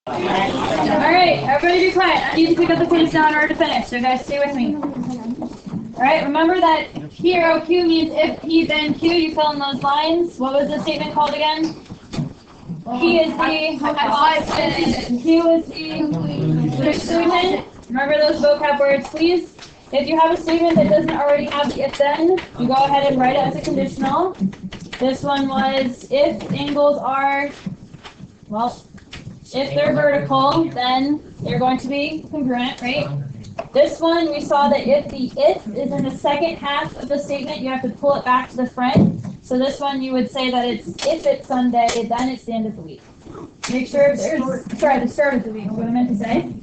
All right, everybody be quiet. I need to pick up the pace now in order to finish, so guys stay with me. All right, remember that here OQ means if P then Q, you fill in those lines. What was the statement called again? P is the hypothesis, Q is the conclusion. Remember those vocab words, please. If you have a statement that doesn't already have the if then, you go ahead and write it as a conditional. This one was if angles are, well, if they're vertical, then they're going to be congruent, right? This one, we saw that if the if is in the second half of the statement, you have to pull it back to the front. So this one, you would say that it's if it's Sunday, then it's the end of the week. Make sure there's, sorry, the start of the week is what I meant to say.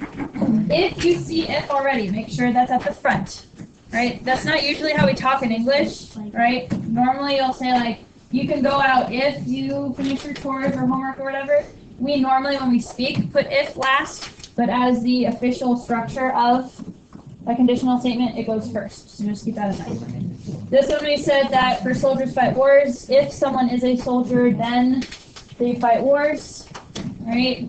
If you see if already, make sure that's at the front, right? That's not usually how we talk in English, right? Normally you'll say like, you can go out if you finish your chores or homework or whatever. We normally, when we speak, put if last, but as the official structure of a conditional statement, it goes first. So just keep that in mind. This one we said that for soldiers fight wars, if someone is a soldier, then they fight wars, right?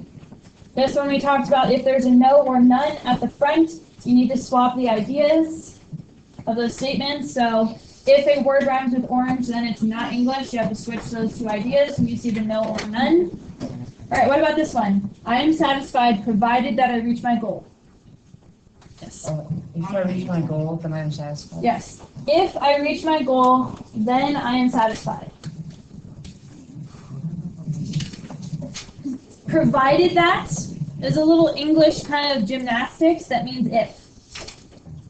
This one we talked about if there's a no or none at the front, you need to swap the ideas of those statements. So if a word rhymes with orange, then it's not English. You have to switch those two ideas when you see the no or none. All right, what about this one? I am satisfied provided that I reach my goal. Yes. If I reach my goal, then I am satisfied. Yes. If I reach my goal, then I am satisfied. Provided that is a little English kind of gymnastics. That means if.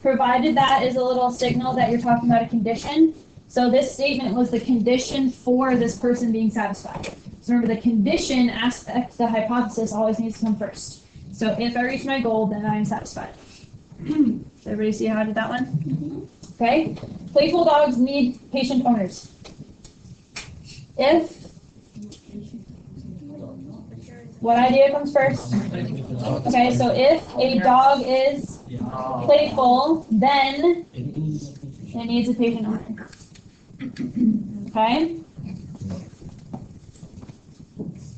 Provided that is a little signal that you're talking about a condition. So this statement was the condition for this person being satisfied. So remember, the condition aspect, the hypothesis, always needs to come first. So if I reach my goal, then I am satisfied. Does everybody see how I did that one? Okay. Playful dogs need patient owners. If, what idea comes first? Okay, so if a dog is playful, then it needs a patient owner. Okay?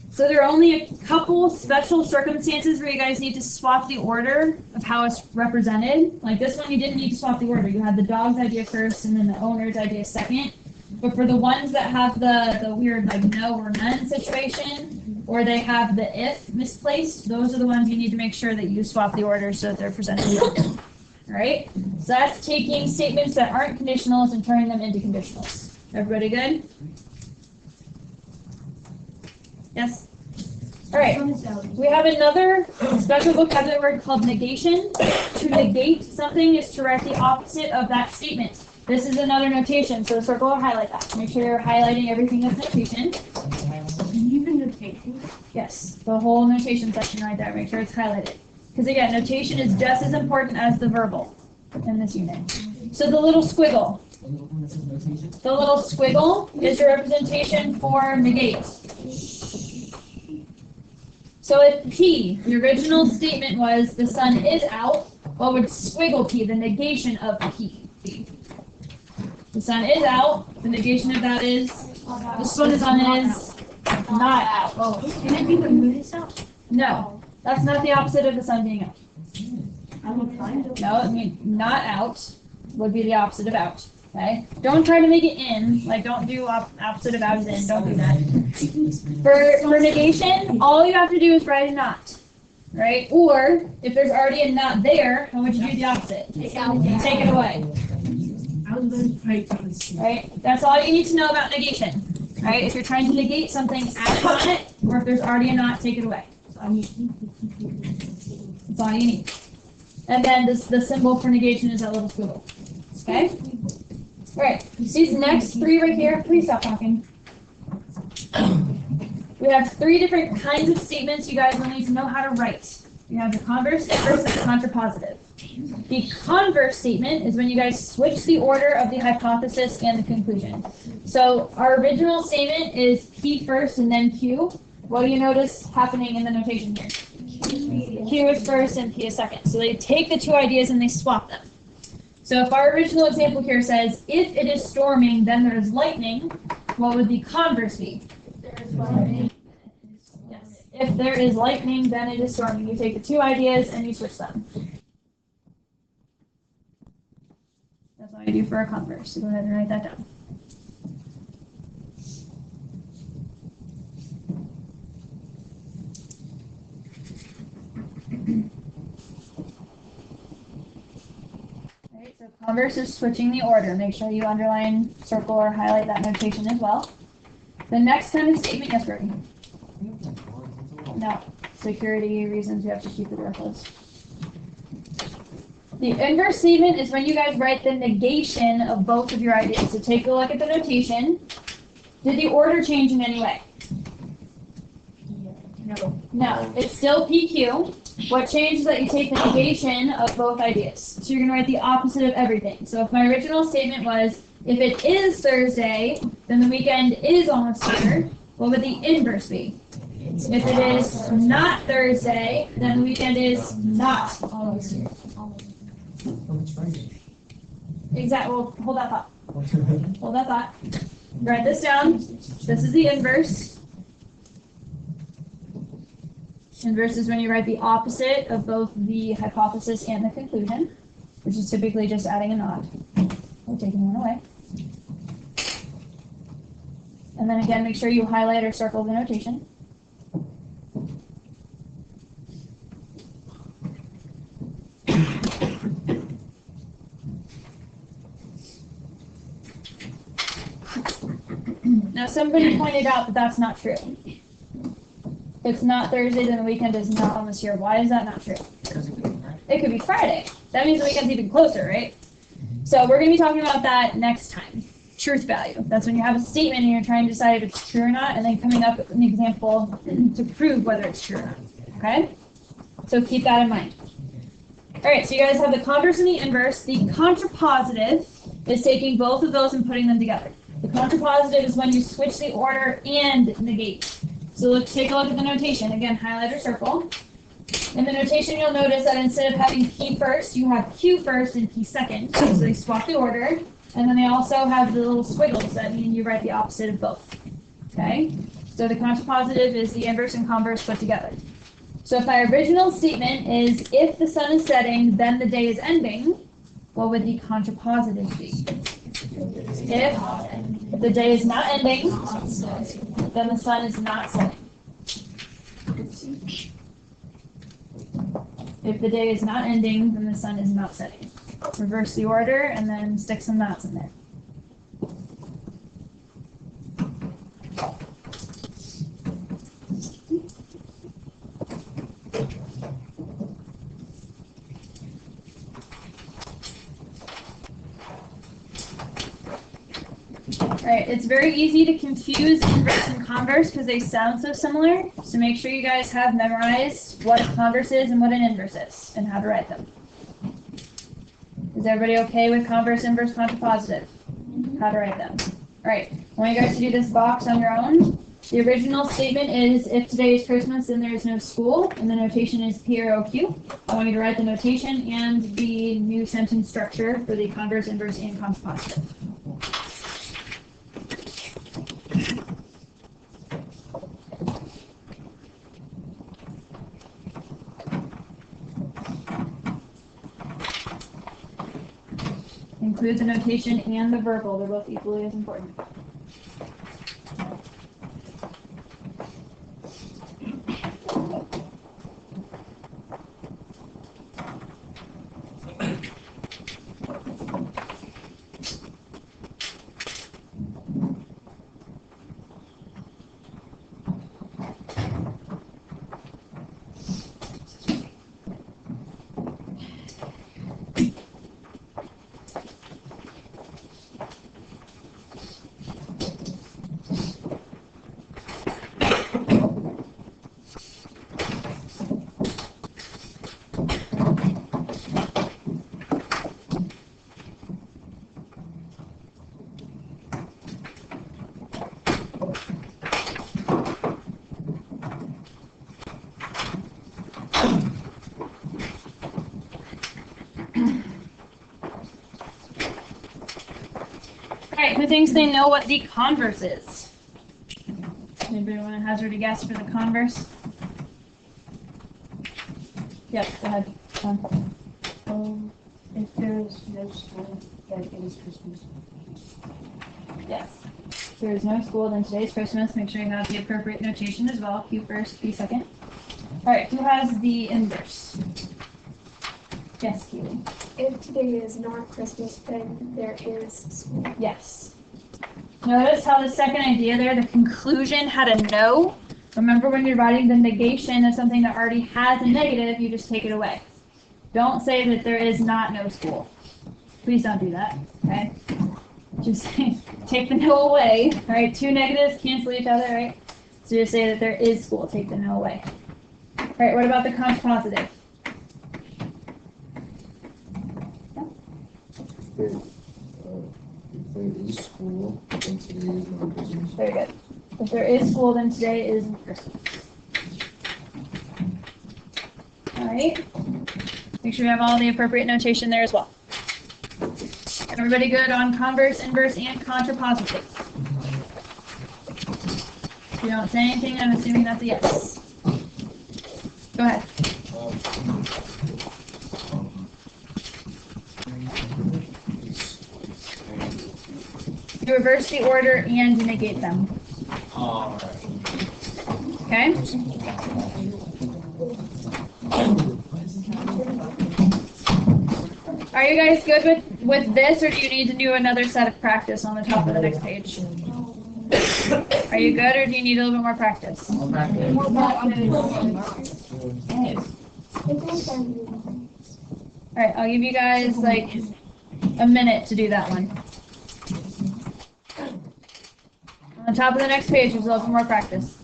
So there are only a couple special circumstances where you guys need to swap the order of how it's represented. Like this one, you didn't need to swap the order. You had the dog's idea first and then the owner's idea second. But for the ones that have the weird like no or none situation, or they have the if misplaced, those are the ones you need to make sure that you swap the order so that they're presented. All right? So that's taking statements that aren't conditionals and turning them into conditionals. Everybody good? Yes? All right, we have another special vocabulary word called negation. To negate something is to write the opposite of that statement. This is another notation, so circle or highlight that. Make sure you're highlighting everything that's notation. Even notation? Yes, the whole notation section right there. Make sure it's highlighted. Because again, notation is just as important as the verbal in this unit. So the little squiggle. The little squiggle is your representation for negate. So if P, the original statement was the sun is out, what would squiggle P, the negation of P, be? The sun is out, the negation of that is the sun is not out. Oh, can it be the moon is out? No, that's not the opposite of the sun being out. No, I mean not out would be the opposite of out. Okay? Don't try to make it in. Like, don't do opposite of out is in. Don't do that. For negation, all you have to do is write a not. Right? Or, if there's already a not there, how would you do the opposite? Take it away. Right? That's all you need to know about negation. Right? If you're trying to negate something, add on it, or if there's already a not, take it away. That's all you need. And then the symbol for negation is that little squiggle. Okay? Alright, these next three right here, please stop talking. We have three different kinds of statements you guys will need to know how to write. You have the converse, inverse, and contrapositive. The converse statement is when you guys switch the order of the hypothesis and the conclusion. So our original statement is P first and then Q. What do you notice happening in the notation here? Q is first and P is second. So they take the two ideas and they swap them. So if our original example here says, if it is storming, then there is lightning, what would the converse be? Yes. If there is lightning, then it is storming. You take the two ideas and you switch them. That's all you do for a converse. So go ahead and write that down. Alright, so converse is switching the order. Make sure you underline, circle, or highlight that notation as well. The next sentence statement, yes, Bertie? No. Security reasons, we have to keep the door closed. The inverse statement is when you guys write the negation of both of your ideas. So take a look at the notation. Did the order change in any way? No. No, it's still PQ. What changed is that you take the negation of both ideas. So you're going to write the opposite of everything. So if my original statement was, if it is Thursday, then the weekend is almost here, what would the inverse be? If it is not Thursday, then the weekend is not almost here. Exactly. Well, hold that thought. Hold that thought. Write this down. This is the inverse. Inverse is when you write the opposite of both the hypothesis and the conclusion, which is typically just adding a not or taking one away. And then again, make sure you highlight or circle the notation. Now, somebody pointed out that that's not true. If it's not Thursday, then the weekend is not almost here. Why is that not true? It could be Friday. That means the weekend's even closer, right? So we're going to be talking about that next time. Truth value. That's when you have a statement and you're trying to decide if it's true or not, and then coming up with an example to prove whether it's true or not. Okay? So keep that in mind. All right, so you guys have the converse and the inverse. The contrapositive is taking both of those and putting them together. The contrapositive is when you switch the order and negate. So let's take a look at the notation. Again, highlight or circle. In the notation, you'll notice that instead of having P first, you have Q first and P second. So they swap the order. And then they also have the little squiggles that mean you write the opposite of both. Okay? So the contrapositive is the inverse and converse put together. So if my original statement is, if the sun is setting, then the day is ending, what would the contrapositive be? If the day is not ending, then the sun is not setting. If the day is not ending, then the sun is not setting. Reverse the order and then stick some knots in there. Alright, it's very easy to confuse inverse and converse because they sound so similar. So make sure you guys have memorized what a converse is and what an inverse is and how to write them. Is everybody okay with converse, inverse, contrapositive? How to write them? Alright, I want you guys to do this box on your own. The original statement is, if today is Christmas, then there is no school, and the notation is PROQ. I want you to write the notation and the new sentence structure for the converse, inverse, and contrapositive. Include the notation and the verbal. They're both equally as important. Alright, who thinks they know what the converse is? Anybody want to hazard a guess for the converse? Yep, go ahead. If there's no school, then it is Christmas. Yes. If there is no school, then today's Christmas. Make sure you have the appropriate notation as well. Q first, P second. All right, who has the inverse? Yes, Keely. If today is not Christmas, then there is school. Yes. Notice how the second idea there, the conclusion had a no. Remember when you're writing the negation of something that already has a negative, you just take it away. Don't say that there is not no school. Please don't do that, okay? Just take the no away, right? Two negatives cancel each other, right? So just say that there is school, take the no away. All right, what about the contrapositive? If there is school, then today is not Christmas. Very good. If there is school, then today is Christmas. All right. Make sure you have all the appropriate notation there as well. Everybody good on converse, inverse, and contrapositive? If you don't say anything, I'm assuming that's a yes. Go ahead. You reverse the order and negate them. Okay? Are you guys good with this, or do you need to do another set of practice on the top of the next page? Are you good, or do you need a little bit more practice? All right, I'll give you guys like a minute to do that one. On top of the next page, there's a little bit more practice.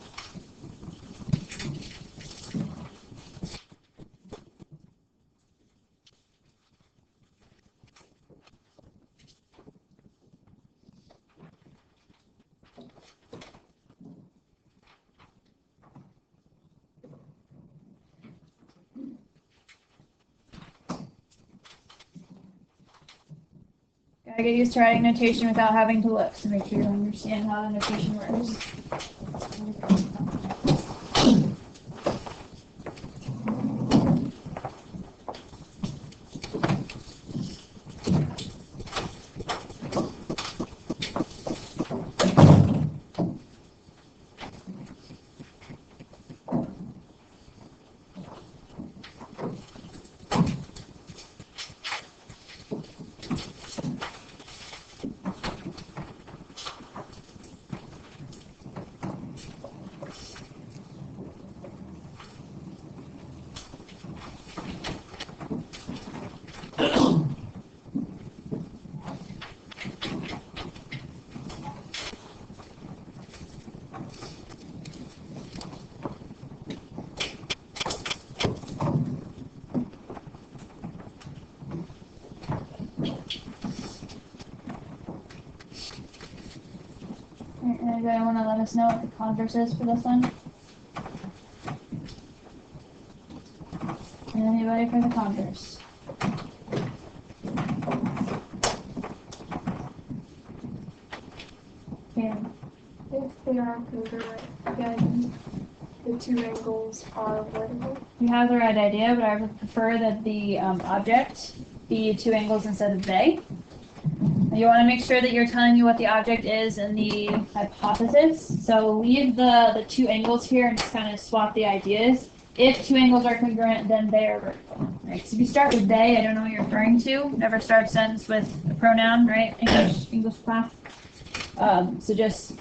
Gotta get used to writing notation without having to look, so make sure you understand how the notation works. Anybody want to let us know what the converse is for this one? Anybody for the converse? Yeah. If they are congruent, then the two angles are vertical. You have the right idea, but I would prefer that the object be two angles instead of they. You want to make sure that you're telling me what the object is in the hypothesis. So leave the two angles here and just kind of swap the ideas. If two angles are congruent, then they are vertical. Right? So if you start with they, I don't know what you're referring to. Never start a sentence with a pronoun, right? English class. So just,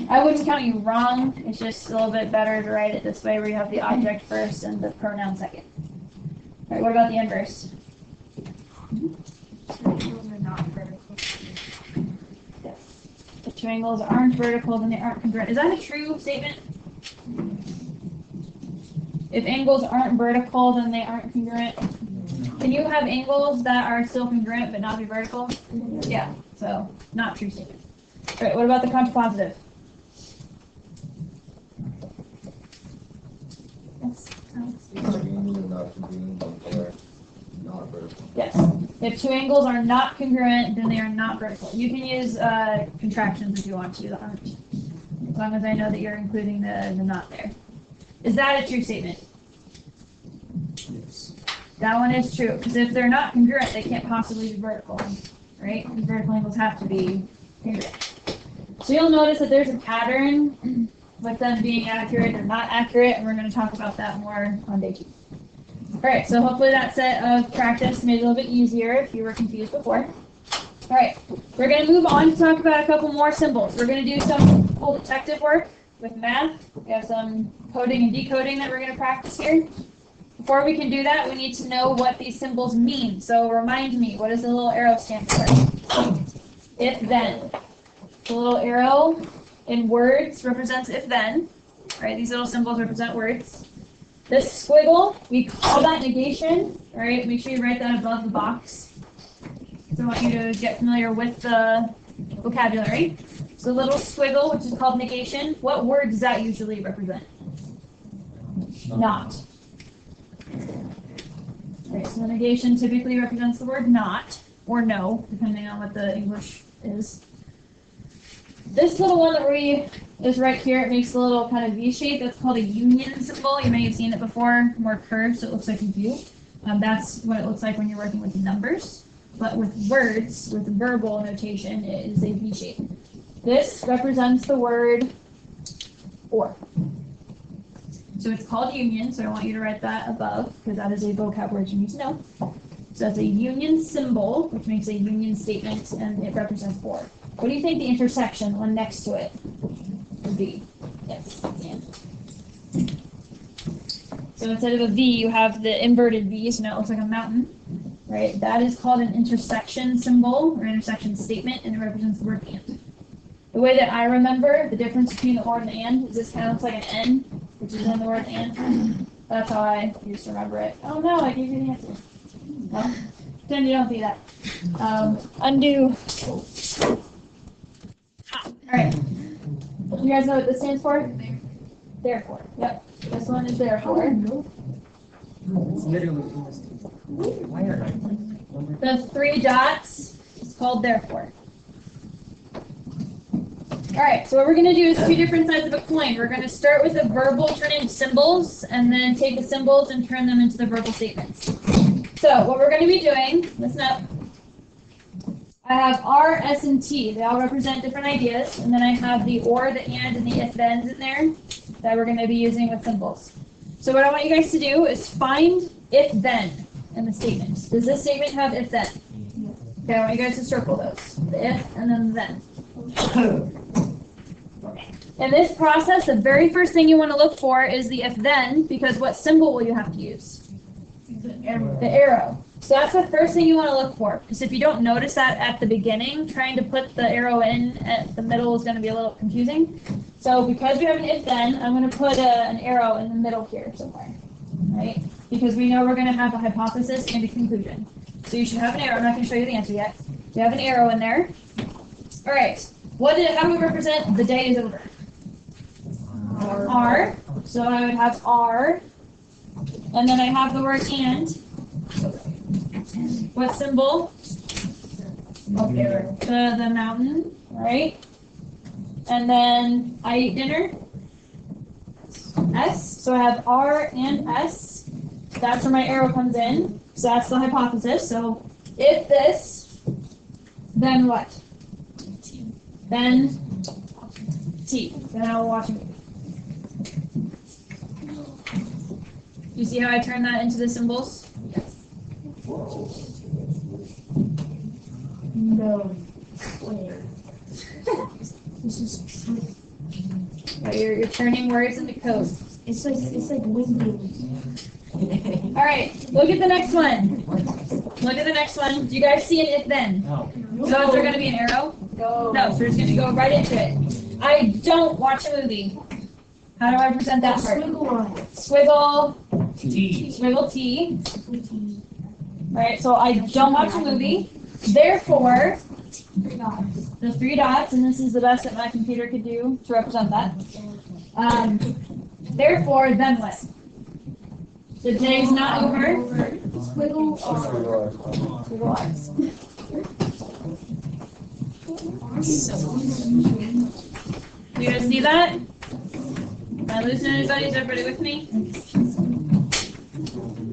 I wouldn't count you wrong. It's just a little bit better to write it this way, where you have the object first and the pronoun second. All right, what about the inverse? Angles are not vertical. Yes. If two angles aren't vertical, then they aren't congruent. Is that a true statement? If angles aren't vertical, then they aren't congruent. Can you have angles that are still congruent but not be vertical? Yeah, so not true statement. All right, what about the contrapositive? Yes. If two angles are not congruent, then they are not vertical. Yes. If two angles are not congruent, then they are not vertical. You can use contractions if you want to, that aren't. As long as I know that you're including the not there. Is that a true statement? Yes. That one is true, because if they're not congruent, they can't possibly be vertical, right? The vertical angles have to be congruent. So you'll notice that there's a pattern with them being accurate or not accurate, and we're going to talk about that more on day 2. Alright, so hopefully that set of practice made it a little bit easier if you were confused before. Alright, we're going to move on to talk about a couple more symbols. We're going to do some cool detective work with math. We have some coding and decoding that we're going to practice here. Before we can do that, we need to know what these symbols mean. So remind me, what does the little arrow stand for? If then. The little arrow in words represents if then. Right? These little symbols represent words. This squiggle, we call that negation. Right? Make sure you write that above the box. So I want you to get familiar with the vocabulary. So the little squiggle, which is called negation, what word does that usually represent? Not. Right, so the negation typically represents the word not, or no, depending on what the English is. This little one that is right here, it makes a little kind of V shape. That's called a union symbol. You may have seen it before, more curved, so it looks like a U. That's what it looks like when you're working with numbers. But with words, with verbal notation, it is a V shape. This represents the word or. So it's called union, so I want you to write that above, because that is a vocab word you need to know. So that's a union symbol, which makes a union statement, and it represents or. What do you think the intersection, one next to it, would be? Yes, and. So instead of a V, you have the inverted V, so now it looks like a mountain, right? That is called an intersection symbol, or intersection statement, and it represents the word and. The way that I remember the difference between the or and the and is this kind of looks like an N, which is in the word and. That's how I used to remember it. Oh no, I gave you the answer. Well, pretend you don't see that. Undo. Alright. You guys know what this stands for? Therefore. Yep. This one is therefore. It's literally wire. The 3 dots is called therefore. Alright, so what we're going to do is 2 different sides of a coin. We're going to start with the verbal turn into symbols, and then take the symbols and turn them into the verbal statements. So what we're going to be doing, listen up, I have R, S, and T. They all represent different ideas, and then I have the or, the and the if-thens in there that we're going to be using with symbols. So what I want you guys to do is find if-then in the statement. Does this statement have if-then? Okay, I want you guys to circle those. The if and then the then. In this process, the very first thing you want to look for is the if-then, because what symbol will you have to use? The arrow. So that's the first thing you want to look for, because if you don't notice that at the beginning, trying to put the arrow in at the middle is going to be a little confusing. So because we have an if-then, I'm going to put an arrow in the middle here somewhere, right? Because we know we're going to have a hypothesis and a conclusion. So you should have an arrow. I'm not going to show you the answer yet. You have an arrow in there. All right. How do we represent the day is over? R. So I would have R. And then I have the word and. What symbol? The mountain, right? And then I ate dinner. S. So I have R and S. That's where my arrow comes in. So that's the hypothesis. So if this, then what? Then T. Then I will watch a movie. You see how I turn that into the symbols? Yes. No. This is Right, you're turning words into code. It's like winging. All right, look at the next one. Look at the next one. Do you guys see an if then? No. So is there going to be an arrow? No. So we're just going to go right into it. I don't watch a movie. How do I present that part? Squiggle. T. Squiggle T. Right, so I don't watch a movie. Therefore, the 3 dots, and this is the best that my computer could do to represent that. Therefore, then what? The day's not over. Squiggle R. Squiggle R. Do you guys see that? Am I losing anybody? Is everybody with me?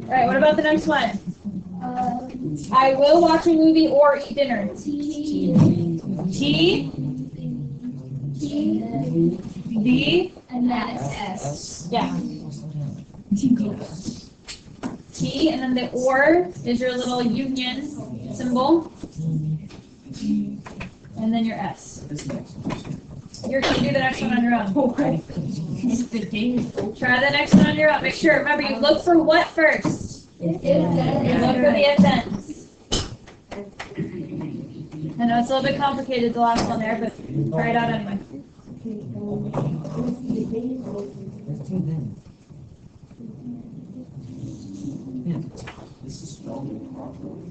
Alright, what about the next one? I will watch a movie or eat dinner. T, D, And then it's S. yeah. T, and then the or is your little union symbol. And then your S. You can do the next one on your own. Try the next one on your own. Make sure, remember, you look for what first? Look for the if thens. I know it's a little bit complicated, the last one there, but try it out anyway. This is spelled properly.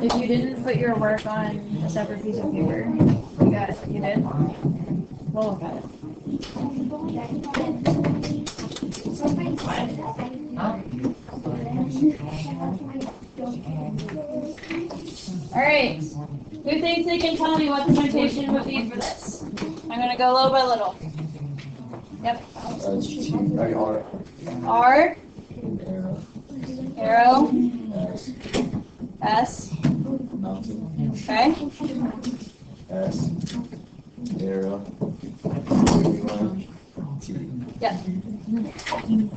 If you didn't put your work on a separate piece of paper, you got it. You did? We'll look at it. Alright. Who thinks they can tell me what the notation would be for this? I'm going to go little by little. Yep. R. Arrow. S. Okay. S. Arrow. Yep. Did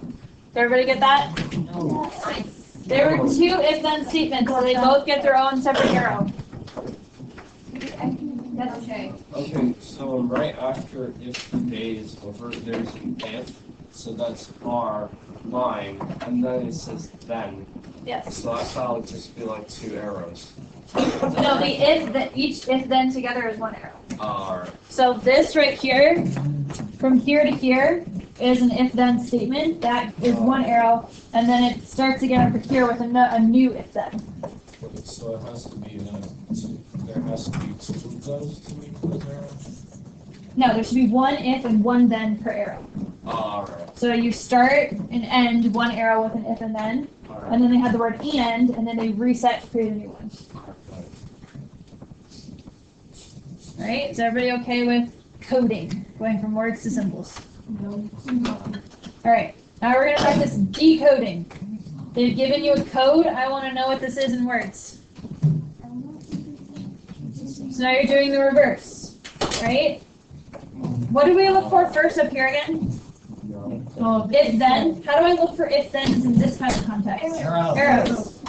everybody get that? There were two if-then statements, so they both get their own separate arrow. That's okay. Okay, so right after if the day is over, there's an if, so that's our line, and then it says then. Yes. So I thought it would just be like two arrows. No, each if-then together is one arrow. Alright. So this right here, from here to here, is an if-then statement. That is one arrow, and then it starts again over here with a new if-then. So it has to be there has to be two of those to make those arrows? No, there should be one if and one then per arrow. Alright. So you start and end one arrow with an if and then, and then they have the word and then they reset to create a new one. Alright, is everybody okay with coding? Going from words to symbols? No. Alright, now we're going to practice decoding. They've given you a code. I want to know what this is in words. So now you're doing the reverse, right? What do we look for first up here again? If then. How do I look for if then in this kind of context? Arrows.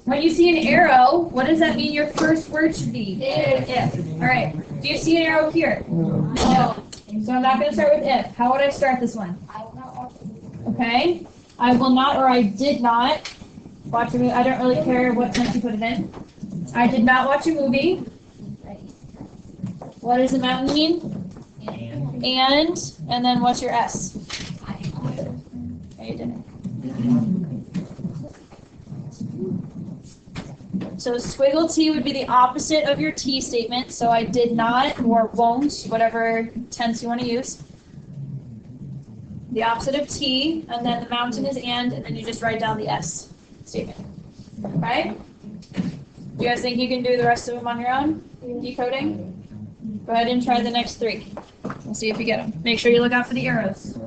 When you see an arrow, what does that mean your first word should be? If. Alright. Do you see an arrow here? No. So I'm not going to start with if. How would I start this one? Okay. I will not or I did not watch a movie. I don't really care what sense you put it in. I did not watch a movie. What does the mountain mean? And then what's your S? No, you didn't. So squiggle T would be the opposite of your T statement. So I did not or won't, whatever tense you want to use. The opposite of T, and then the mountain is and then you just write down the S statement. Okay? You guys think you can do the rest of them on your own? Decoding? Go ahead and try the next three. We'll see if you get them. Make sure you look out for the arrows.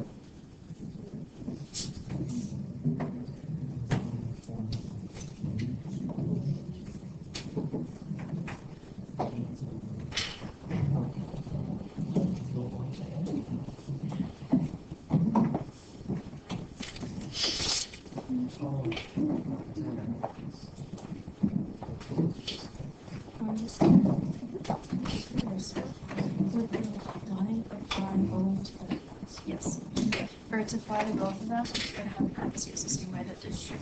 Yes. For it to apply to both of them, it's going to have parentheses the same way that this should.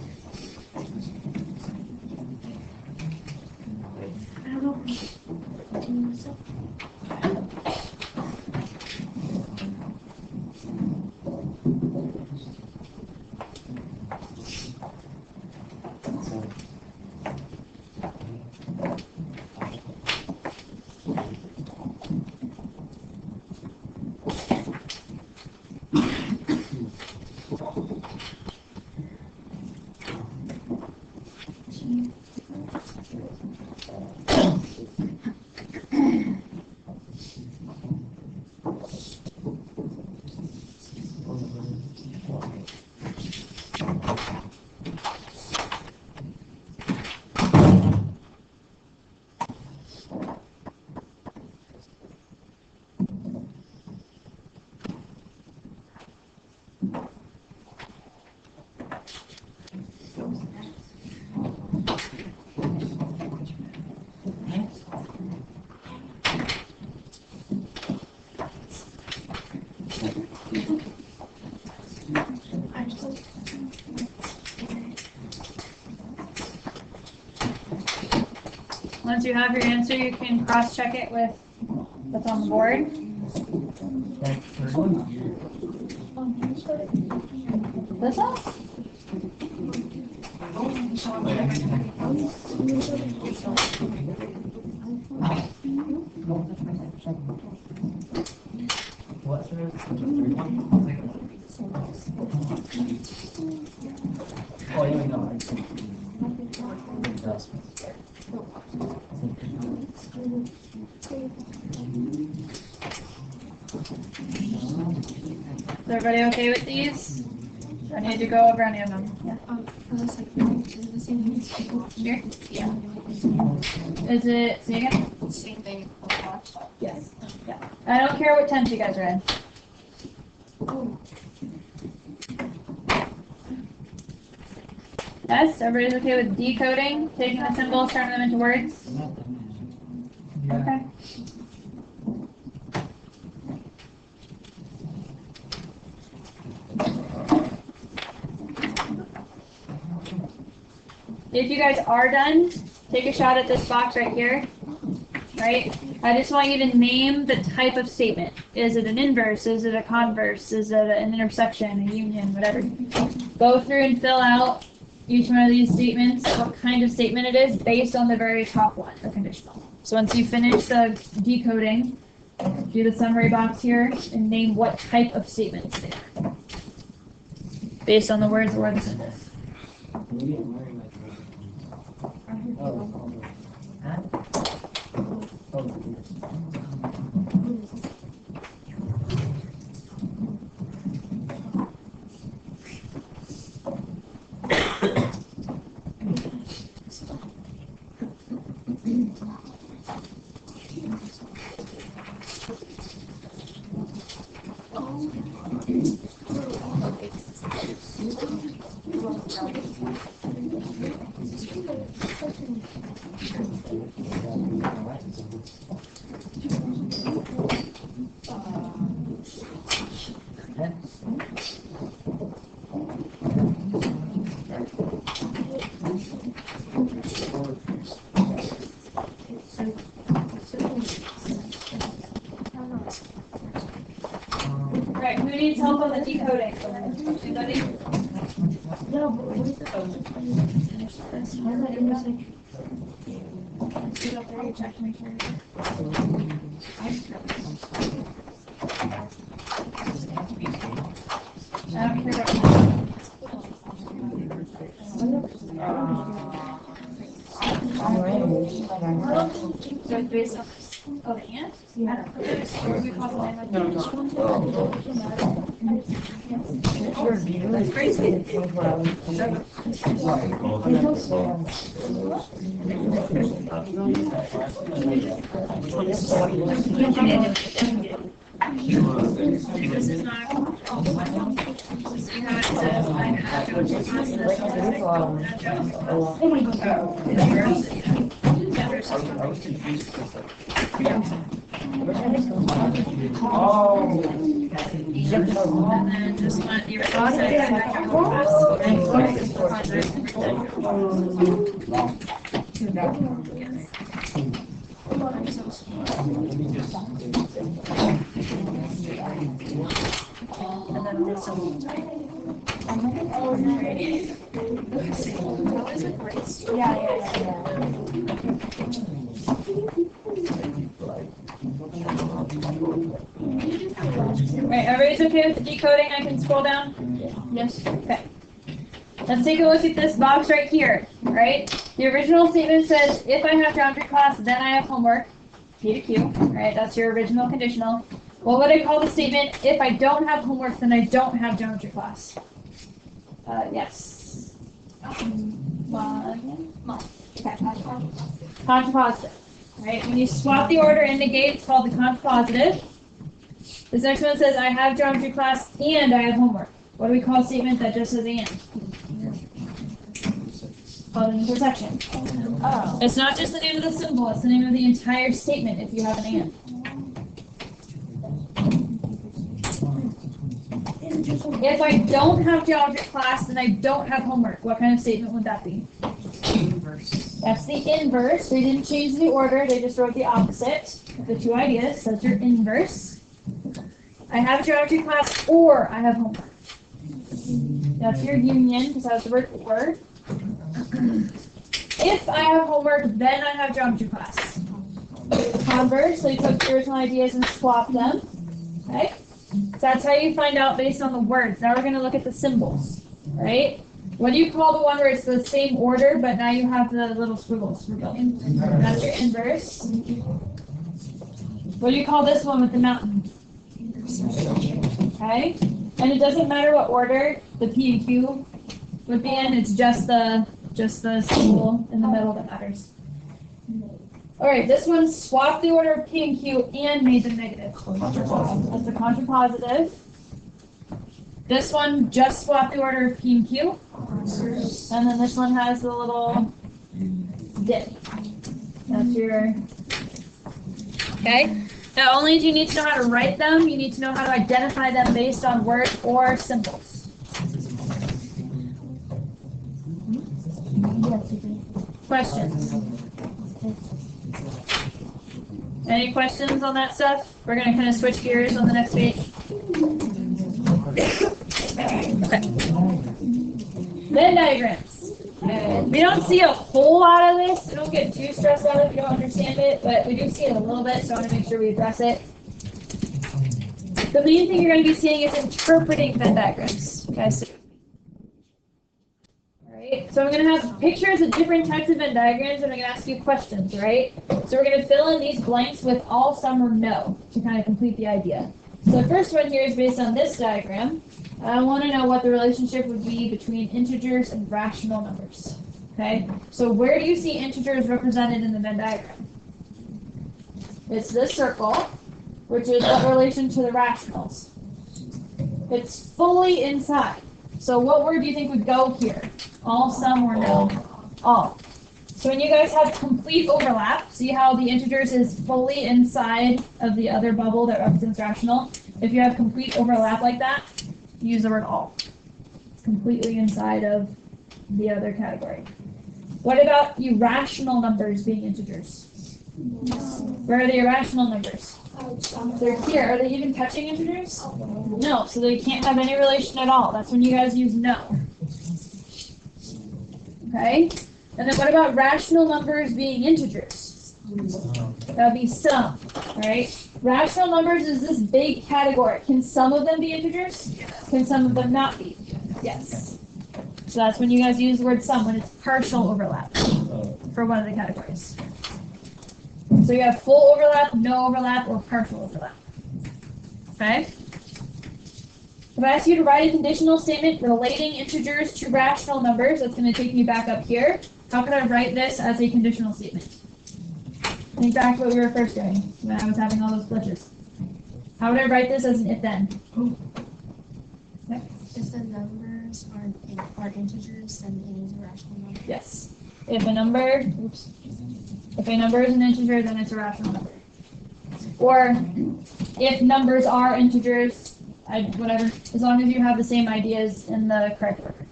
Once you have your answer, you can cross-check it with what's on the board. This one? Oh, yeah, no. Is everybody okay with these? Do I need to go over any of them? Here? Yeah. Is it, say again? Same thing. Yes. Yeah. I don't care what tense you guys are in. Yes, everybody's okay with decoding, taking the symbols, turning them into words? Okay. If you guys are done, take a shot at this box right here. Right? I just want you to name the type of statement. Is it an inverse? Is it a converse? Is it an intersection, a union, whatever? Go through and fill out each one of these statements, what kind of statement it is, based on the very top one, the conditional. So once you finish the decoding, do the summary box here and name what type of statement it is, based on the words or the symbols. Right, who needs help on the decoding? Anybody? No, but what is it? Why is that intersection? Get up there, you check to make sure. I don't care So it's based on the ant? Yeah. Or we call it That's crazy. This is not see how it says I have to process this. Oh my god. I was confused because oh. And then just want you to And then this one. Right, everybody's okay with the decoding? I can scroll down? Yes? Okay. Let's take a look at this box right here, right? The original statement says, if I have geometry class, then I have homework. P to Q, right? That's your original conditional. What would I call the statement, if I don't have homework, then I don't have geometry class? Yes. Okay. Contrapositive, right? When you swap the order in negate, it's called the contrapositive. This next one says, I have geometry class and I have homework. What do we call a statement that just says and? Called an intersection. Oh. It's not just the name of the symbol, it's the name of the entire statement if you have an and. If I don't have geometry class, then I don't have homework. What kind of statement would that be? Inverse. That's the inverse. They didn't change the order, they just wrote the opposite of the two ideas. That's your inverse. I have geometry class or I have homework. That's your union, because that's the word or. If I have homework, then I have geometry class. Converse, so you took the original ideas and swapped them. Okay? So that's how you find out based on the words. Now we're going to look at the symbols. Right? What do you call the one where it's the same order, but now you have the little squiggles? That's your inverse. What do you call this one with the mountain? Okay? And it doesn't matter what order the P and Q would be in, it's just the symbol in the middle that matters. Alright, this one swapped the order of P and Q and made them negative. That's the contrapositive. This one just swapped the order of P and Q. And then this one has the little dip. That's your... Okay? Not only do you need to know how to write them, you need to know how to identify them based on words or symbols. Questions? Any questions on that stuff? We're going to kind of switch gears on the next page. Okay. Venn diagrams. We don't see a whole lot of this. So don't get too stressed out if you don't understand it, but we do see it a little bit, so I want to make sure we address it. The main thing you're going to be seeing is interpreting Venn diagrams. Okay, so I'm going to have pictures of different types of Venn diagrams, and I'm going to ask you questions, right? So we're going to fill in these blanks with all, some, or no to kind of complete the idea. So the first one here is based on this diagram. I want to know what the relationship would be between integers and rational numbers. Okay? So where do you see integers represented in the Venn diagram? It's this circle, which is what relation to the rationals. It's fully inside. So what word do you think would go here? All, some, or no? All. So when you guys have complete overlap, see how the integers is fully inside of the other bubble that represents rational? If you have complete overlap like that, use the word all. It's completely inside of the other category. What about irrational numbers being integers? Where are the irrational numbers? They're here. Are they even touching integers? No, so they can't have any relation at all. That's when you guys use no. Okay? And then what about rational numbers being integers? That would be some, right? Rational numbers is this big category. Can some of them be integers? Can some of them not be? Yes. So that's when you guys use the word some, when it's partial overlap for one of the categories. So you have full overlap, no overlap, or partial overlap. Okay? If I ask you to write a conditional statement relating integers to rational numbers, that's going to take me back up here. How can I write this as a conditional statement? Think back to what we were first doing when I was having all those glitches. How would I write this as an if-then? Okay. If the numbers are integers, then it is a rational number. Yes. If a number is an integer, then it's a rational number. Or if numbers are integers, whatever, as long as you have the same ideas in the correct order.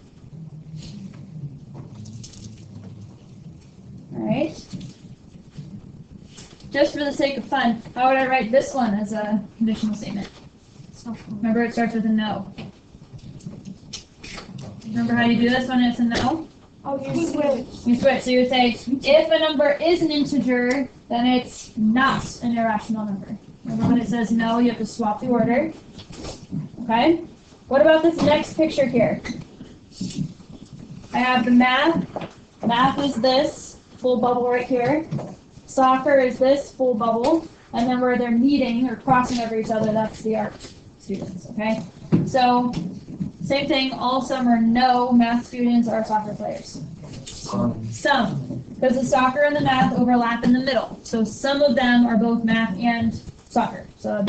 Alright. just for the sake of fun, how would I write this one as a conditional statement? Remember, it starts with a no. Remember how you do this when it's a no? Oh, you switch. You switch. So you would say, if a number is an integer, then it's not an irrational number. Remember when it says no, you have to swap the order. Okay? What about this next picture here? I have the math. Math is this full bubble right here. Soccer is this full bubble. And then where they're meeting or crossing over each other, that's the art students. Okay? So, same thing, all some are no math students are soccer players. Some. Because the soccer and the math overlap in the middle. So some of them are both math and soccer. So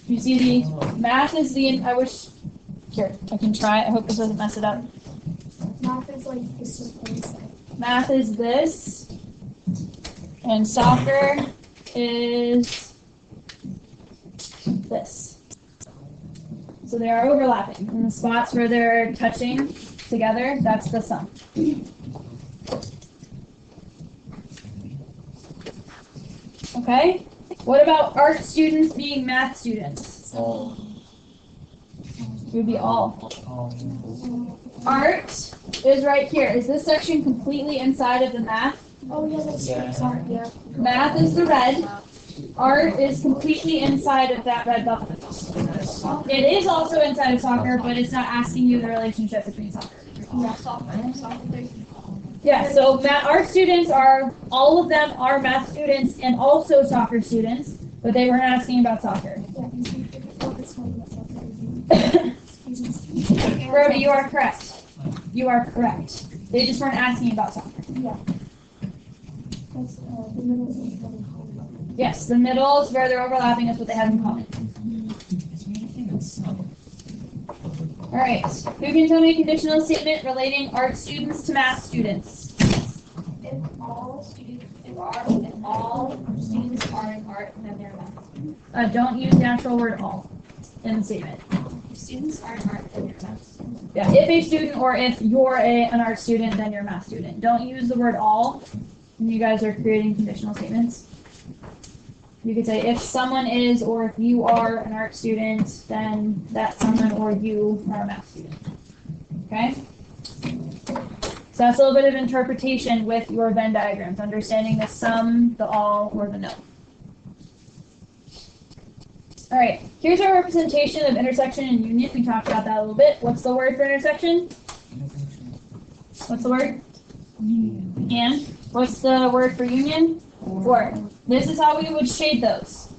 you see the math is the, I wish, here, I can try. I hope this doesn't mess it up. Math is like this is Math is this. And soccer is this. So they are overlapping. And the spots where they're touching together, that's the sum. Okay? What about art students being math students? It would be all. Art is right here. Is this section completely inside of the math? Oh yeah, that's sorry. Yeah. Math is the red. Art is completely inside of that red bubble. It is also inside of soccer, but it's not asking you the relationship between soccer. Yeah, so art students are, all of them are math students and also soccer students, but they weren't asking about soccer. Brody, you are correct. You are correct. They just weren't asking about soccer. Yeah. Yes, the middle is where they're overlapping is what they have in common. All right, who can tell me a conditional statement relating art students to math students? If all students are in art, then they're math. Don't use the actual word all in the statement. If students are in art, then they're math. Yeah, if a student or if you're an art student, then you're a math student. Don't use the word all when you guys are creating conditional statements. You could say if someone is or if you are an art student, then that someone or you are a math student. Okay? So that's a little bit of interpretation with your Venn diagrams, understanding the sum, the all, or the no. All right, here's our representation of intersection and union. We talked about that a little bit. What's the word for intersection? What's the word? And. What's the word for union? For. This is how we would shade those.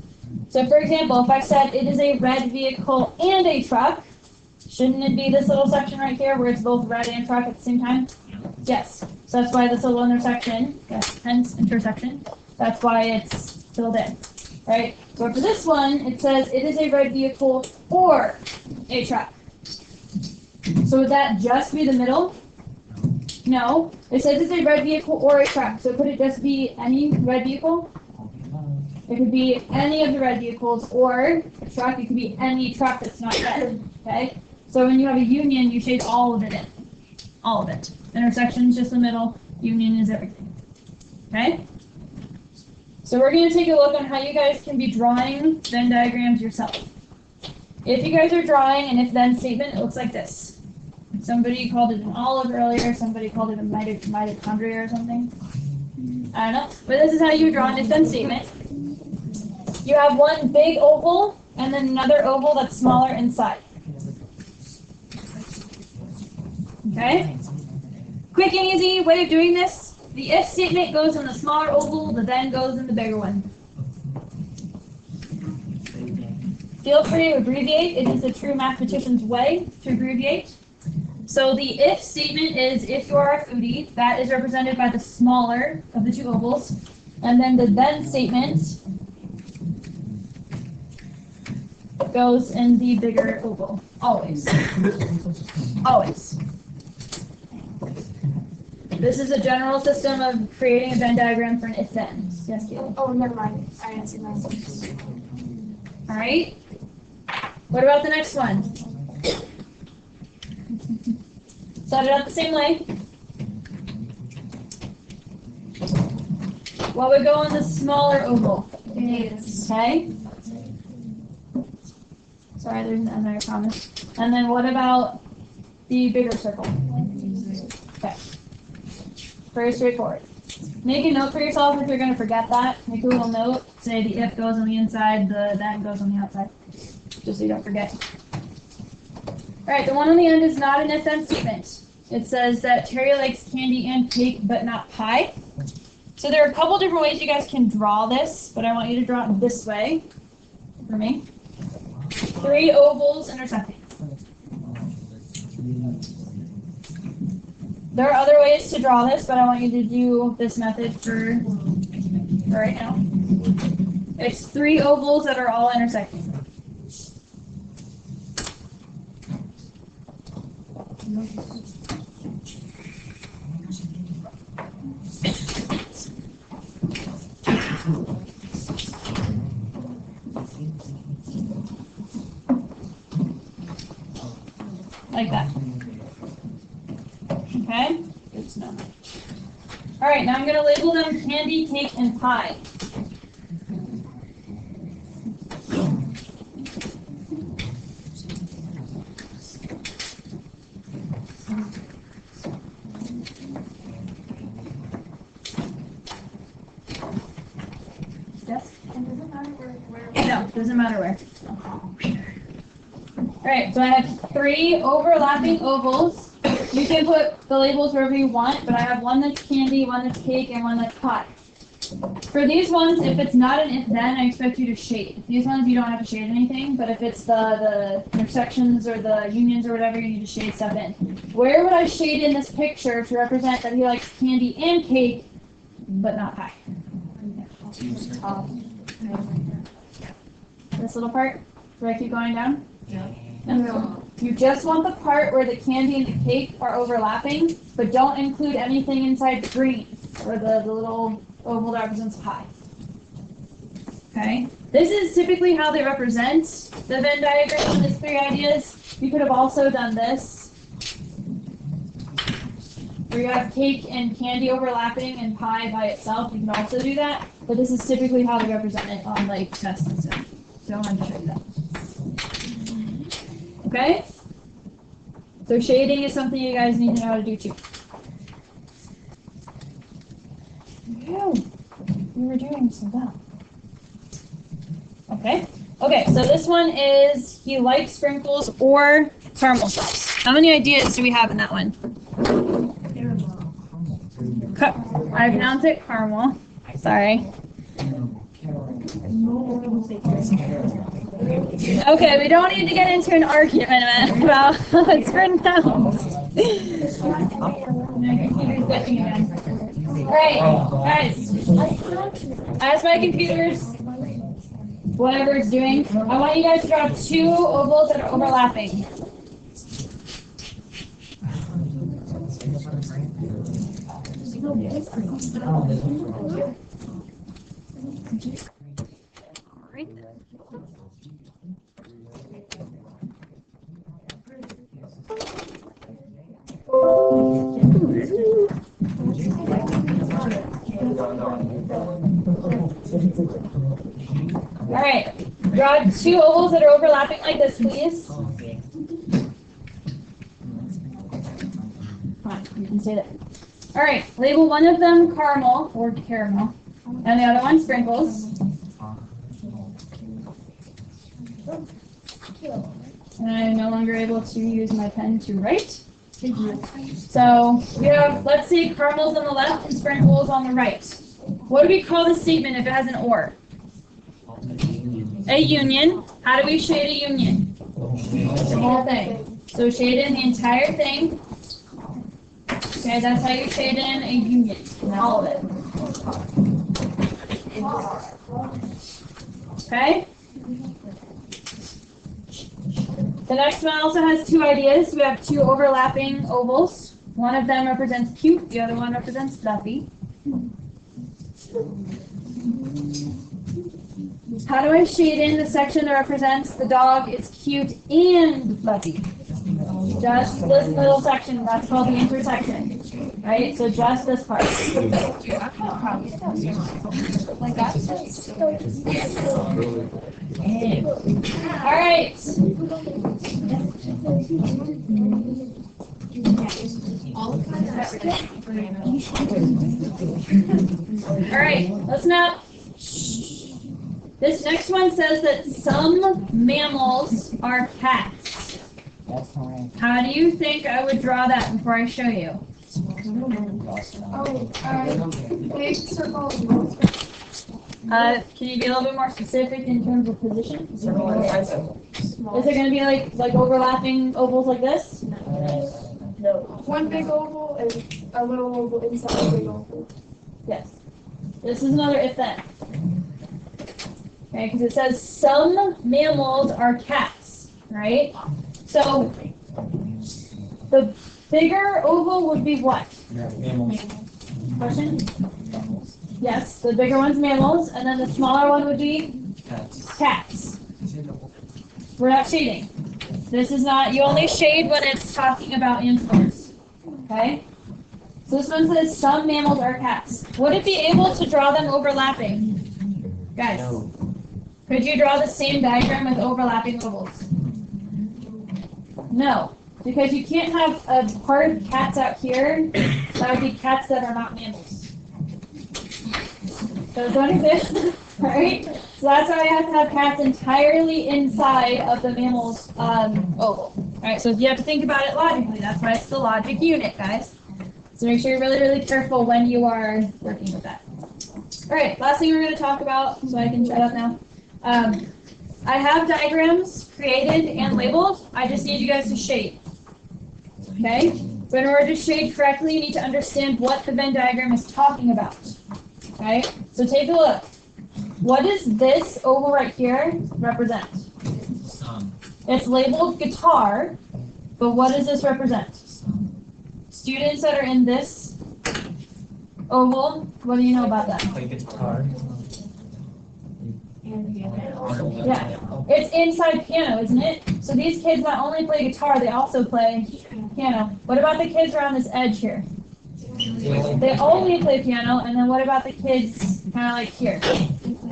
So for example, if I said it is a red vehicle and a truck, shouldn't it be this little section right here where it's both red and truck at the same time? Yes. So that's why this little intersection, hence intersection, that's why it's filled in. Right? So for this one, it says it is a red vehicle or a truck. So would that just be the middle? No. It says it's a red vehicle or a truck. So could it just be any red vehicle? It could be any of the red vehicles or a truck. It could be any truck that's not red. Okay? So when you have a union, you shade all of it in. All of it. Intersection is just the middle. Union is everything. Okay? So we're going to take a look on how you guys can be drawing Venn diagrams yourself. If you guys are drawing an if-then statement, it looks like this. Somebody called it an olive earlier. Somebody called it a mitochondria or something. I don't know. But this is how you draw an if-then statement. You have one big oval and then another oval that's smaller inside. Okay? Quick and easy way of doing this. The if statement goes in the smaller oval, the then goes in the bigger one. Feel free to abbreviate. It is a true mathematician's way to abbreviate. So the if statement is if you are a foodie. That is represented by the smaller of the two ovals. And then the then statement goes in the bigger oval. Always. Always. This is a general system of creating a Venn diagram for an if-then. Yes, Kaylee? Oh, never mind. I answered mine. All right. What about the next one? Set it up the same way. What would go in the smaller oval? Okay. Sorry, there's an N there, I promise. And then what about the bigger circle? Okay. Very straightforward. Make a note for yourself if you're going to forget that. Make a little note. Say the if goes on the inside, the then goes on the outside. Just so you don't forget. Alright, the one on the end is not an if-then statement. It says that Terry likes candy and cake, but not pie. So there are a couple different ways you guys can draw this, but I want you to draw it this way for me. 3 ovals intersecting. There are other ways to draw this, but I want you to do this method for right now. It's 3 ovals that are all intersecting. Like that. Okay? Good to know. Alright, now I'm going to label them candy, cake, and pie. Yes? And does it matter where? No, doesn't matter where. Alright, so I have 3 overlapping ovals. You can put the labels wherever you want, but I have one that's candy, one that's cake, and one that's pie. For these ones, if it's not an if-then, I expect you to shade. These ones, you don't have to shade anything, but if it's the intersections or the unions or whatever, you need to shade stuff in. Where would I shade in this picture to represent that he likes candy and cake, but not pie? This little part? Do I keep going down? Yeah. No. You just want the part where the candy and the cake are overlapping, but don't include anything inside the green, or the little oval that represents pie. Okay? This is typically how they represent the Venn diagram, these 3 ideas. You could have also done this, where you have cake and candy overlapping and pie by itself. You can also do that, but this is typically how they represent it on like tests and stuff. So I wanted to show you that. Okay? So shading is something you guys need to know how to do too. You were doing so well. Okay? Okay, so this one is he likes sprinkles or caramel sauce. How many ideas do we have in that one? I pronounce it caramel. Sorry. Okay, we don't need to get into an argument about how it's pronounced. Alright, guys. As my computer's whatever it's doing, I want you guys to draw 2 ovals that are overlapping. Alright, draw 2 ovals that are overlapping like this, please. Come on, you can say that. Alright, label one of them caramel, or caramel, and the other one sprinkles. And I'm no longer able to use my pen to write. So we have, let's see, caramels on the left and sprinkles on the right. What do we call this statement if it has an or? A union. How do we shade a union? The whole thing. So shade in the entire thing. Okay, that's how you shade in a union. All of it. Okay? The next one also has 2 ideas. We have 2 overlapping ovals. One of them represents cute, the other one represents fluffy. How do I shade in the section that represents the dog is cute and fluffy? Just this little section, that's called the intersection. right? So just this part. Like that's All right. All right, listen up. This next one says that some mammals are cats. How do you think I would draw that before I show you? Big circle. Can you be a little bit more specific in terms of position? Is it going to be like overlapping ovals like this? No. One big oval and a little oval inside a big oval. Yes. This is another if then. Okay, because it says some mammals are cats, right? So the bigger oval would be what? Question? Yes, the bigger one's mammals, and then the smaller one would be cats. We're not shading. This is not, you only shade when it's talking about animals. Okay? So this one says some mammals are cats. Would it be able to draw them overlapping? Guys, could you draw the same diagram with overlapping ovals? No, because you can't have a part of cats out here. That would be cats that are not mammals. Those don't exist, right? So that's why I have to have cats entirely inside of the mammal's oval. Alright, so you have to think about it logically. That's why it's the logic unit, guys. So make sure you're really, really careful when you are working with that. Alright, last thing we're going to talk about, so I can shut up now. I have diagrams created and labeled. I just need you guys to shade. Okay? But in order to shade correctly, you need to understand what the Venn diagram is talking about. Okay? So take a look. What does this oval right here represent? It's labeled guitar, but what does this represent? Students that are in this oval, what do you know about that? Play guitar. Yeah, it's inside piano, isn't it? So these kids not only play guitar, they also play piano. What about the kids around this edge here? They only play piano, and then what about the kids kind of like here?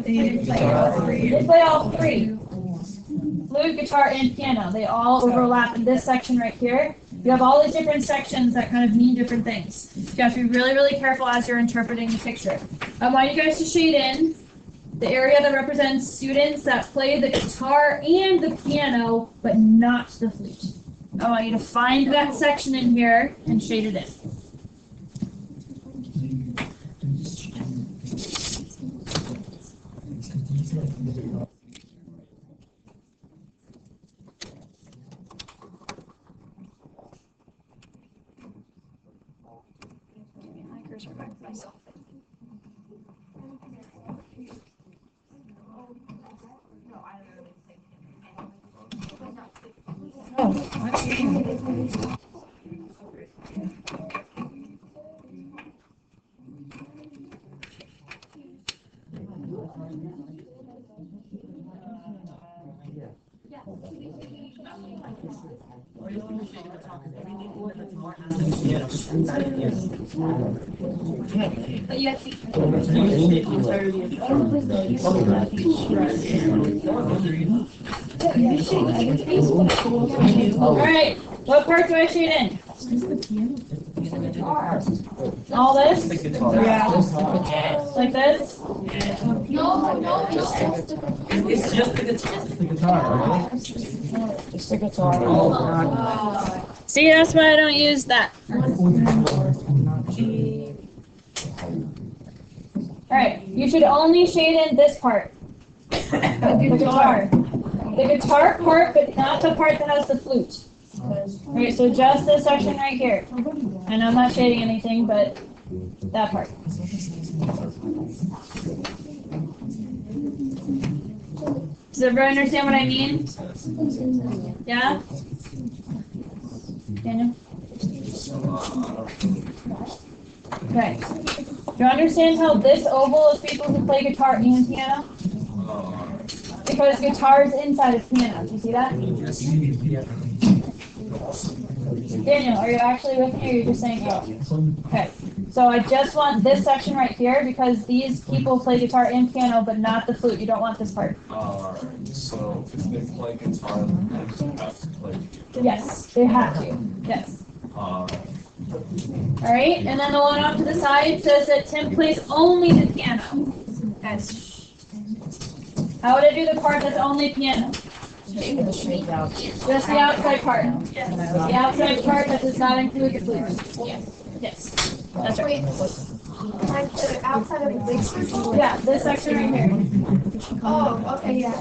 They play all three. Flute, guitar, and piano. They all overlap in this section right here. You have all these different sections that kind of mean different things. You have to be really, really careful as you're interpreting the picture. I want you guys to shade in the area that represents students that play the guitar and the piano, but not the flute. I want you to find that section in here and shade it in. Alright, what part do I shade in? All this? Yeah. Like this? No, It's just the guitar. It's the guitar. See, that's why I don't use that. Alright, you should only shade in this part. The guitar. The guitar part, but not the part that has the flute. Alright, so just this section right here. And I'm not shading anything, but that part. Does everyone understand what I mean? Yeah? Daniel? Okay. Do you understand how this oval is people who play guitar and piano? Because guitar is inside of piano. Do you see that? Daniel, are you actually with me or are you just saying oh? Okay. So I just want this section right here because these people play guitar and piano but not the flute. You don't want this part. Alright, so if they play guitar, they have to play. Yes, they have to. Yes. Alright, and then the one off to the side says that Tim plays only the piano. Guys, how would I do the part that's only piano? Just the outside part. The outside part that does not include the flute. Yes. That's right. Like the outside of the big circle? Yeah, this section right here. Oh, okay, yeah.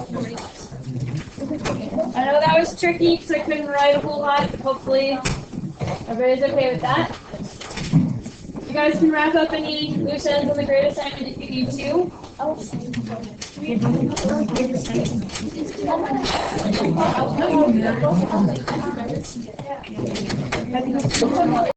I know that was tricky because I couldn't write a whole lot, but hopefully everybody's okay with that. You guys can wrap up any loose ends on the grade assignment if you need to.